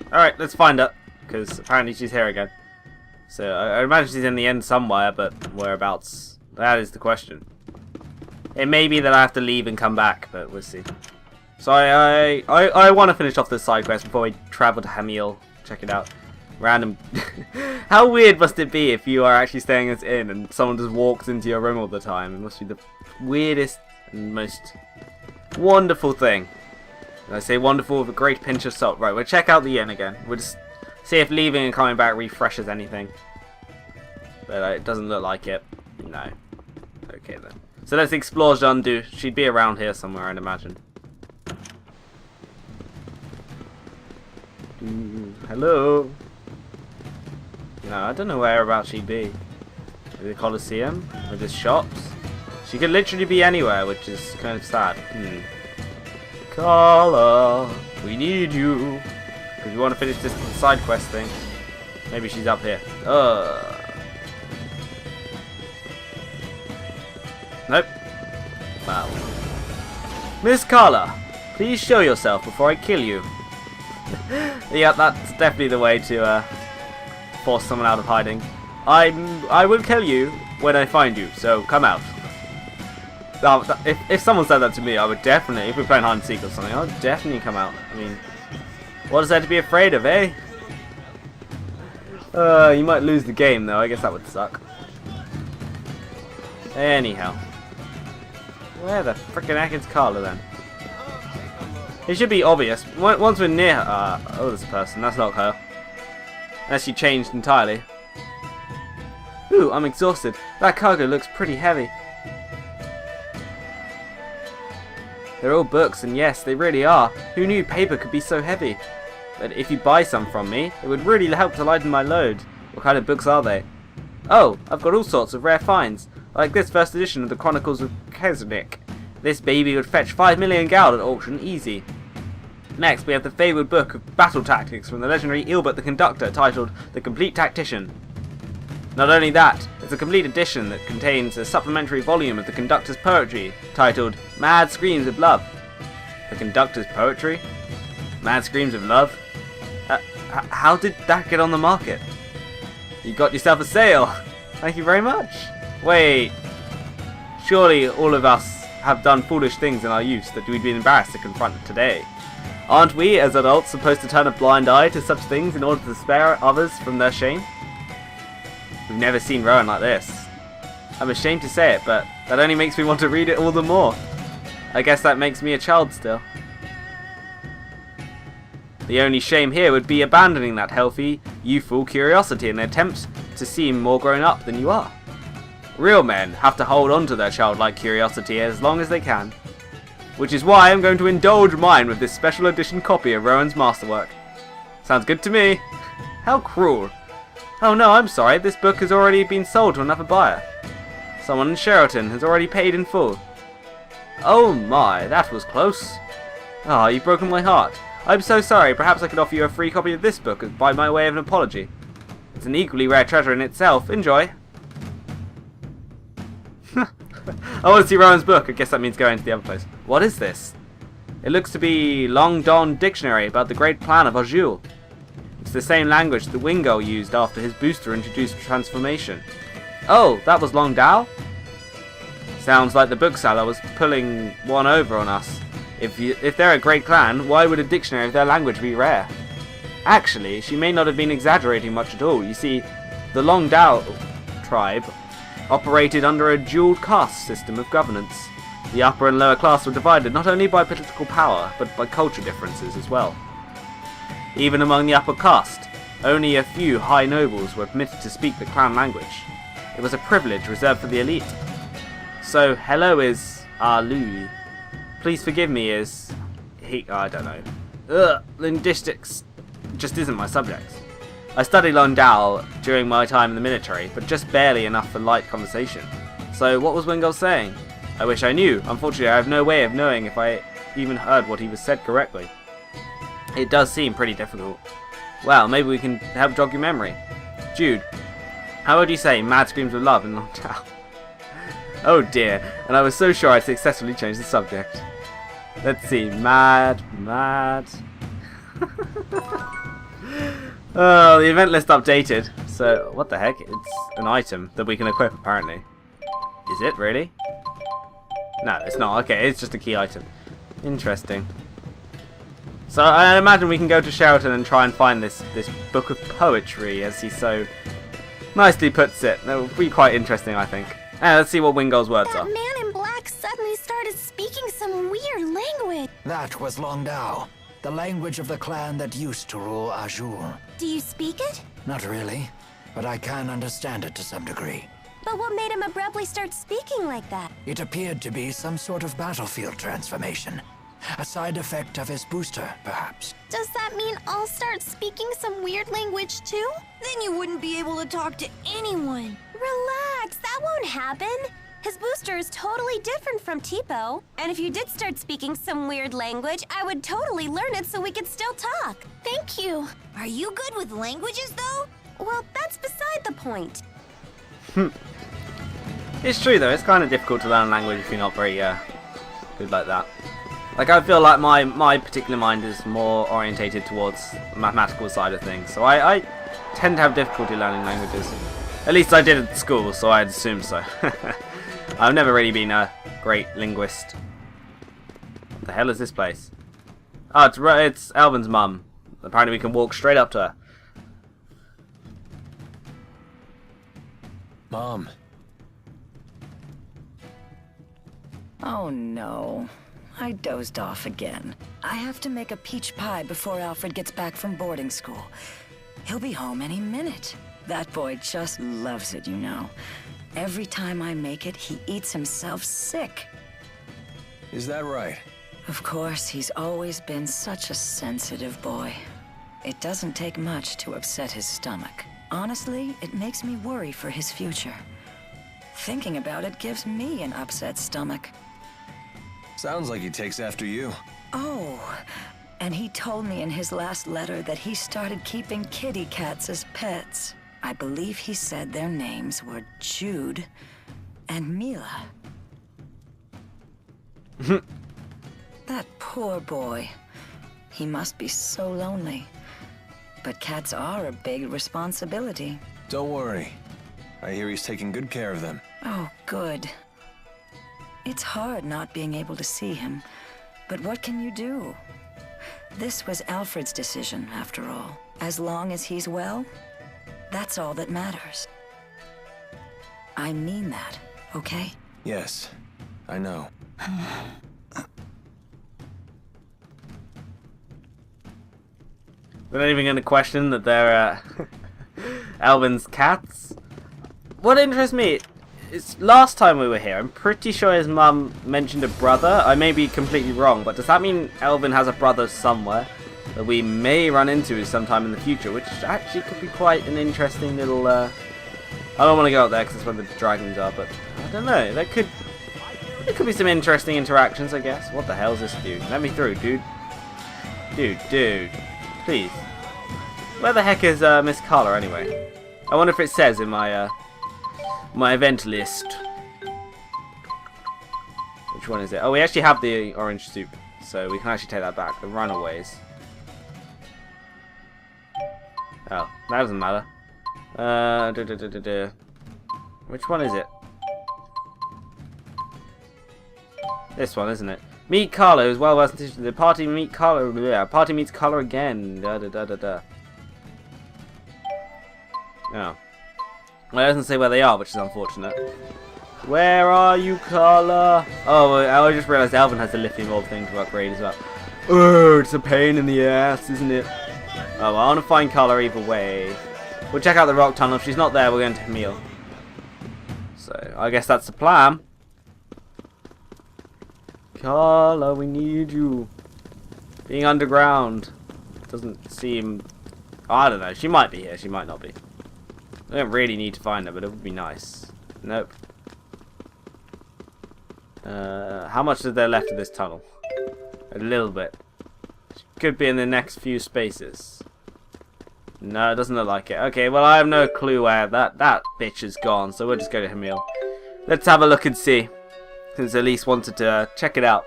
Alright, let's find her, because apparently she's here again. So, I imagine she's in the end somewhere, but whereabouts? That is the question. It may be that I have to leave and come back, but we'll see. So I want to finish off this side quest before we travel to Hamil. Check it out. Random. How weird must it be if you are actually staying at an inn and someone just walks into your room all the time? It must be the weirdest and most wonderful thing. And I say wonderful with a great pinch of salt. Right, we'll check out the inn again. We'll just see if leaving and coming back refreshes anything. But it doesn't look like it. No. Okay then. So let's explore Shandu. She'd be around here somewhere, I'd imagine. Hello. No, I don't know whereabouts she'd be. Maybe the Colosseum? Or just shops? She could literally be anywhere, which is kind of sad. Carla, we need you. Because we want to finish this side quest thing. Maybe she's up here. Nope. Wow. Miss Carla, please show yourself before I kill you. Yeah, that's definitely the way to force someone out of hiding. I will kill you when I find you, so come out. If someone said that to me, I would definitely, if we're playing hide and seek or something, I would definitely come out. I mean, what is there to be afraid of, eh? You might lose the game though, I guess that would suck. Anyhow. Where the frickin' heck is Carla then? It should be obvious. Once we're near her... oh, this person. That's not her. Unless she changed entirely. Ooh, I'm exhausted. That cargo looks pretty heavy. They're all books, and yes, they really are. Who knew paper could be so heavy? But if you buy some from me, it would really help to lighten my load. What kind of books are they? Oh, I've got all sorts of rare finds. Like this first edition of the Chronicles of Xillia. This baby would fetch 5 million gold at auction, easy. Next, we have the favoured book of battle tactics from the legendary Ilbert the Conductor, titled The Complete Tactician. Not only that, it's a complete edition that contains a supplementary volume of the Conductor's poetry, titled Mad Screams of Love. The Conductor's poetry? Mad Screams of Love? How did that get on the market? You got yourself a sale! Thank you very much! Wait, surely all of us have done foolish things in our youth that we'd be embarrassed to confront today. Aren't we, as adults, supposed to turn a blind eye to such things in order to spare others from their shame? We've never seen Rowan like this. I'm ashamed to say it, but that only makes me want to read it all the more. I guess that makes me a child still. The only shame here would be abandoning that healthy, youthful curiosity in an attempt to seem more grown up than you are. Real men have to hold on to their childlike curiosity as long as they can. Which is why I'm going to indulge mine with this special edition copy of Rowan's masterwork. Sounds good to me. How cruel. Oh no, I'm sorry, this book has already been sold to another buyer. Someone in Sheraton has already paid in full. Oh my, that was close. Ah, you've broken my heart. I'm so sorry. Perhaps I could offer you a free copy of this book by my way of an apology. It's an equally rare treasure in itself. Enjoy. I want to see Rowan's book. I guess that means going to the other place. What is this? It looks to be Long Don Dictionary about the great plan of Azul. It's the same language that Wingo used after his booster introduced transformation. Oh, that was Long Dao? Sounds like the bookseller was pulling one over on us. If they're a great clan, why would a dictionary of their language be rare? Actually, she may not have been exaggerating much at all. You see, the Long Dao tribe operated under a dual caste system of governance. The upper and lower class were divided not only by political power, but by culture differences as well. Even among the upper caste, only a few high nobles were permitted to speak the clan language. It was a privilege reserved for the elite. So, hello is Lui. Please forgive me is... I don't know. Linguistics just isn't my subject. I studied Long Dao during my time in the military, but just barely enough for light conversation. So, what was Wingo saying? I wish I knew. Unfortunately, I have no way of knowing if I even heard what he was said correctly. It does seem pretty difficult. Well, maybe we can help jog your memory. Jude, how would you say mad screams of love in Long Dao? Oh dear, and I was so sure I'd successfully changed the subject. Let's see, mad. Oh, the event list updated. So, what the heck? It's an item that we can equip, apparently. Is it, really? No, it's not. Okay, it's just a key item. Interesting. So, I imagine we can go to Sheraton and try and find this book of poetry, as he so nicely puts it. That would be quite interesting, I think. Let's see what Wingo's words are. That man in black suddenly started speaking some weird language. That was Long Dao, the language of the clan that used to rule Azul. Do you speak it? Not really, but I can understand it to some degree. But what made him abruptly start speaking like that? It appeared to be some sort of battlefield transformation. A side effect of his booster, perhaps. Does that mean I'll start speaking some weird language too? Then you wouldn't be able to talk to anyone. Relax, that won't happen. His booster is totally different from Tipo. And if you did start speaking some weird language, I would totally learn it so we could still talk. Thank you. Are you good with languages, though? Well, that's beside the point. It's true, though. It's kind of difficult to learn a language if you're not very good like that. Like, I feel like my particular mind is more orientated towards the mathematical side of things. So I tend to have difficulty learning languages. At least I did at school, so I'd assume so. I've never really been a great linguist. What the hell is this place? Oh, it's Alvin's mum. Apparently we can walk straight up to her. Mom. Oh no. I dozed off again. I have to make a peach pie before Alfred gets back from boarding school. He'll be home any minute. That boy just loves it, you know. Every time I make it, he eats himself sick. Is that right? Of course, he's always been such a sensitive boy. It doesn't take much to upset his stomach. Honestly, it makes me worry for his future. Thinking about it gives me an upset stomach. Sounds like he takes after you. Oh, and he told me in his last letter that he started keeping kitty cats as pets. I believe he said their names were Jude and Mila. That poor boy. He must be so lonely. But cats are a big responsibility. Don't worry. I hear he's taking good care of them. Oh, good. It's hard not being able to see him, but what can you do? This was Alfred's decision, after all. As long as he's well, that's all that matters. I mean that, okay? Yes, I know. We're not even going to question that they're Alvin's cats. What interests me is last time we were here, I'm pretty sure his mum mentioned a brother. I may be completely wrong, but does that mean Alvin has a brother somewhere that we may run into sometime in the future, which actually could be quite an interesting little... I don't want to go up there because that's where the dragons are, but I don't know. There could be some interesting interactions, I guess. What the hell is this dude? Let me through, dude. Dude. Please. Where the heck is Miss Carla anyway? I wonder if it says in my my event list. Which one is it? Oh, we actually have the orange soup, so we can actually take that back. The runaways. Oh, that doesn't matter. Which one is it? This one, isn't it? Meet Carla, who's well versed in the party. Meet Carla. Yeah, party meets Carla again. Oh. Well, it doesn't say where they are, which is unfortunate. Where are you, Carla? Oh, I just realised Alvin has the lithium orb thing to upgrade as well. Oh, it's a pain in the ass, isn't it? Oh, well, I want to find Carla either way. We'll check out the rock tunnel. If she's not there, we're going to Hamil. So, I guess that's the plan. Carla, we need you. Being underground doesn't seem... I don't know. She might be here. She might not be. I don't really need to find her, but it would be nice. Nope. How much is there left of this tunnel? A little bit. Could be in the next few spaces. No, it doesn't look like it. Okay, well, I have no clue where that bitch is gone, so we'll just go to Hamil. Let's have a look and see. Since Elise wanted to check it out.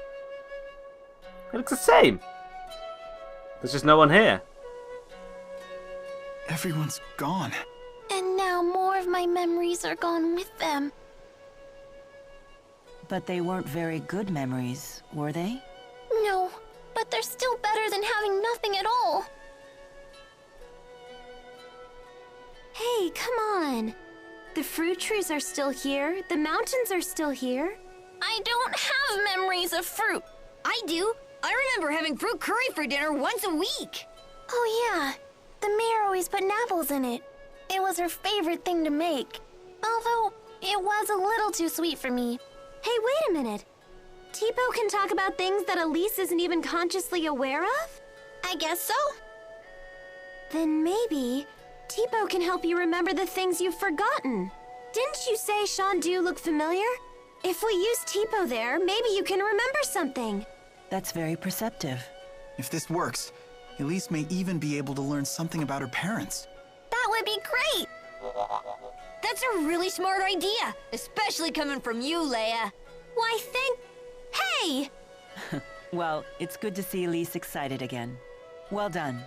It looks the same. There's just no one here. Everyone's gone. And now more of my memories are gone with them. But they weren't very good memories, were they? No, but they're still better than having nothing at all. Hey, come on. The fruit trees are still here. The mountains are still here. I don't have memories of fruit. I do. I remember having fruit curry for dinner once a week. Oh yeah, the mayor always put apples in it. It was her favorite thing to make. Although, it was a little too sweet for me. Hey, wait a minute. Tipo can talk about things that Elise isn't even consciously aware of? I guess so. Then maybe Tipo can help you remember the things you've forgotten. Didn't you say Shandu looked familiar? If we use Tipo there, maybe you can remember something. That's very perceptive. If this works, Elise may even be able to learn something about her parents. That would be great! That's a really smart idea, especially coming from you, Leia. Why, Hey! Well, it's good to see Elise excited again. Well done.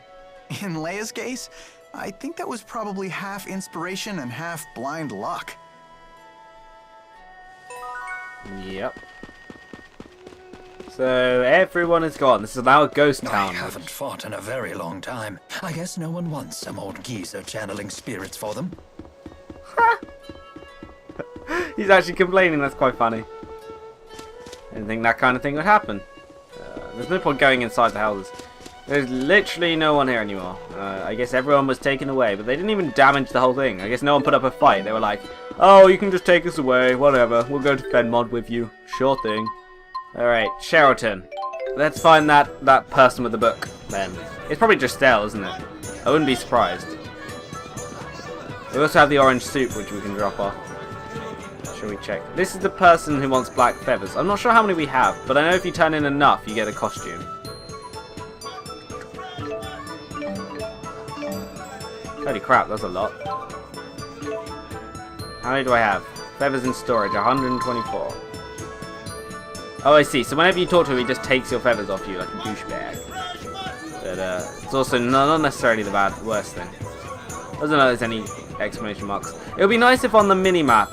In Leia's case, I think that was probably half inspiration and half blind luck. Yep. So, everyone is gone. This is now a ghost town. I haven't fought in a very long time. I guess no one wants some old geezer channeling spirits for them. He's actually complaining. That's quite funny. I didn't think that kind of thing would happen. There's no point going inside the houses. There's literally no one here anymore. I guess everyone was taken away, but they didn't even damage the whole thing. I guess no one put up a fight. They were like, oh, you can just take us away, whatever. We'll go to Fenmod with you. Sure thing. Alright, Sheraton. Let's find that person with the book, then. It's probably Justel, isn't it? I wouldn't be surprised. We also have the orange soup, which we can drop off. Shall we check? This is the person who wants black feathers. I'm not sure how many we have, but I know if you turn in enough, you get a costume. Holy crap, that's a lot. How many do I have? Feathers in storage, 124. Oh, I see. So whenever you talk to him, he just takes your feathers off you like a douchebag. But it's also not necessarily the worst thing. Doesn't know there's any exclamation marks. It would be nice if on the mini-map,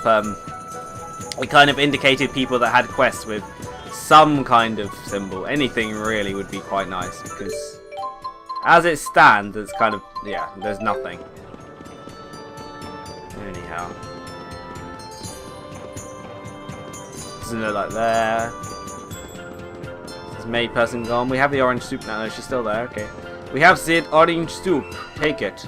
it kind of indicated people that had quests with some kind of symbol. Anything really would be quite nice, because as it stands, it's kind of, yeah, there's nothing. Anyhow. Doesn't look like there. This maid person gone. We have the orange soup now. No, she's still there. Okay. We have Sid orange soup. Take it.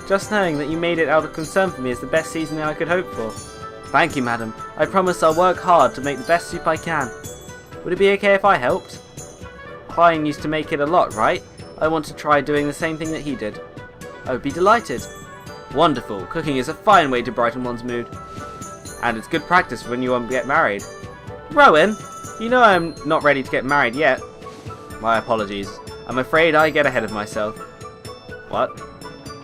Just knowing that you made it out of concern for me is the best seasoning I could hope for. Thank you, madam. I promise I'll work hard to make the best soup I can. Would it be okay if I helped? Klein used to make it a lot, right? I want to try doing the same thing that he did. I would be delighted. Wonderful. Cooking is a fine way to brighten one's mood. And it's good practice when you want to get married. Rowan, you know I'm not ready to get married yet. My apologies. I'm afraid I get ahead of myself. What?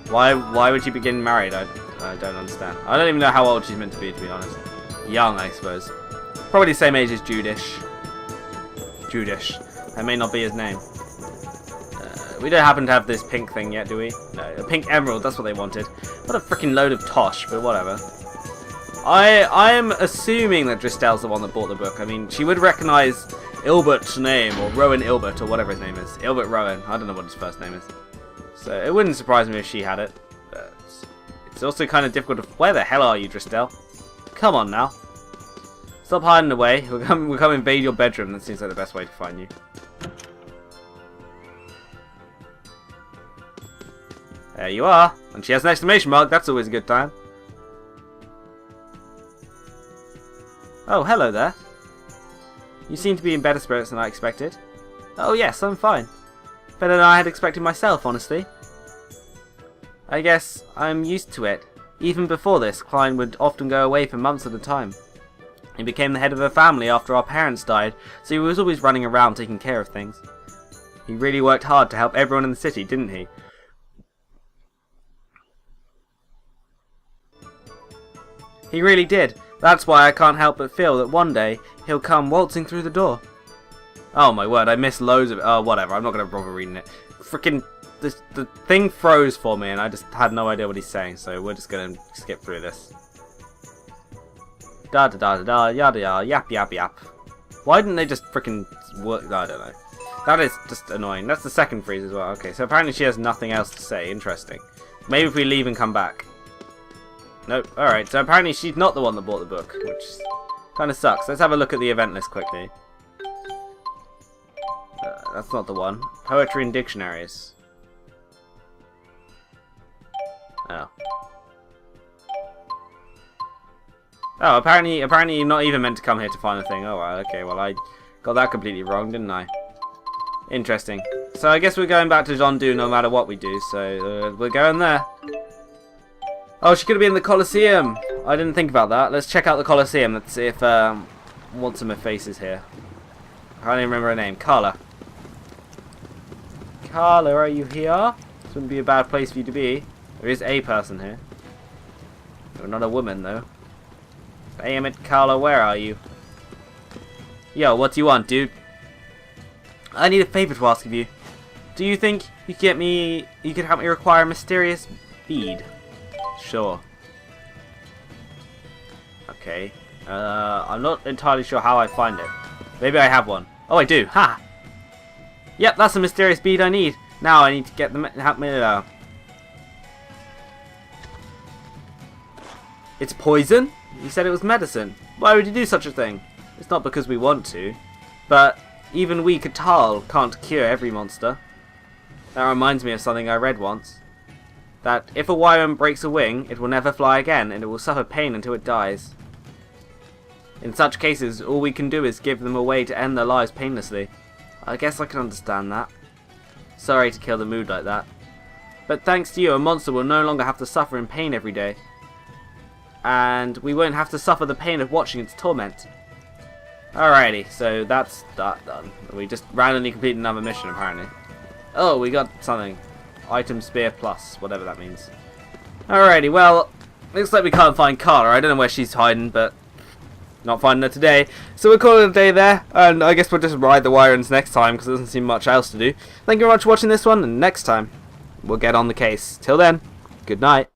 Why would you be getting married? I don't understand. I don't even know how old she's meant to be honest. Young, I suppose. Probably the same age as Judish. That may not be his name. We don't happen to have this pink thing yet, do we? No, a pink emerald, that's what they wanted. What a freaking load of tosh, but whatever. I am assuming that Dristel's the one that bought the book. I mean, she would recognise Ilbert's name, or Rowan Ilbert, or whatever his name is. Ilbert Rowan. I don't know what his first name is. So it wouldn't surprise me if she had it. But it's also kind of difficult to... Where the hell are you, Dristel? Come on now. Stop hiding away. We'll come invade your bedroom. That seems like the best way to find you. There you are. And she has an exclamation mark. That's always a good time. Oh, hello there. You seem to be in better spirits than I expected. Oh yes, I'm fine. Better than I had expected myself, honestly. I guess I'm used to it. Even before this, Klein would often go away for months at a time. He became the head of a family after our parents died, so he was always running around taking care of things. He really worked hard to help everyone in the city, didn't he? He really did. That's why I can't help but feel that one day he'll come waltzing through the door. Oh my word, I missed loads of it. Oh, whatever, I'm not going to bother reading it. Freaking, the thing froze for me and I just had no idea what he's saying, so we're just going to skip through this. Da da da da da, yada yada, yap yap yap. Why didn't they just freaking work? I don't know. That is just annoying. That's the second freeze as well. Okay, so apparently she has nothing else to say. Interesting. Maybe if we leave and come back. Nope. Alright, so apparently she's not the one that bought the book, which kind of sucks. Let's have a look at the event list quickly. That's not the one. Poetry and dictionaries. Oh. Oh, apparently you're not even meant to come here to find the thing. Oh, well, okay, well, I got that completely wrong, didn't I? Interesting. So I guess we're going back to Zondu no matter what we do, so we're going there. Oh, she could be in the Colosseum. I didn't think about that. Let's check out the Colosseum. Let's see if what's in my face is here. I can't even remember her name. Carla. Carla, are you here? This wouldn't be a bad place for you to be. There is a person here. You're not a woman, though. Damn it, Carla, where are you? Yo, what do you want, dude? I need a favor to ask of you. Do you think you could help me acquire a mysterious bead? Sure. Okay. I'm not entirely sure how I find it. Maybe I have one. Oh, I do. Ha! Yep, that's the mysterious bead I need. Now I need to get the... help me out. It's poison? You said it was medicine. Why would you do such a thing? It's not because we want to. But even we Katal can't cure every monster. That reminds me of something I read once. That if a wyvern breaks a wing, it will never fly again and it will suffer pain until it dies. In such cases, all we can do is give them a way to end their lives painlessly. I guess I can understand that. Sorry to kill the mood like that. But thanks to you, a monster will no longer have to suffer in pain every day. And we won't have to suffer the pain of watching its torment. Alrighty, so that's that done. We just randomly completed another mission apparently. Oh, we got something. Item Spear Plus, whatever that means. Alrighty, well, looks like we can't find Carla. I don't know where she's hiding, but not finding her today. So we'll call it a day there, and I guess we'll just ride the Wyrens next time, because there doesn't seem much else to do. Thank you very much for watching this one, and next time, we'll get on the case. Till then, good night.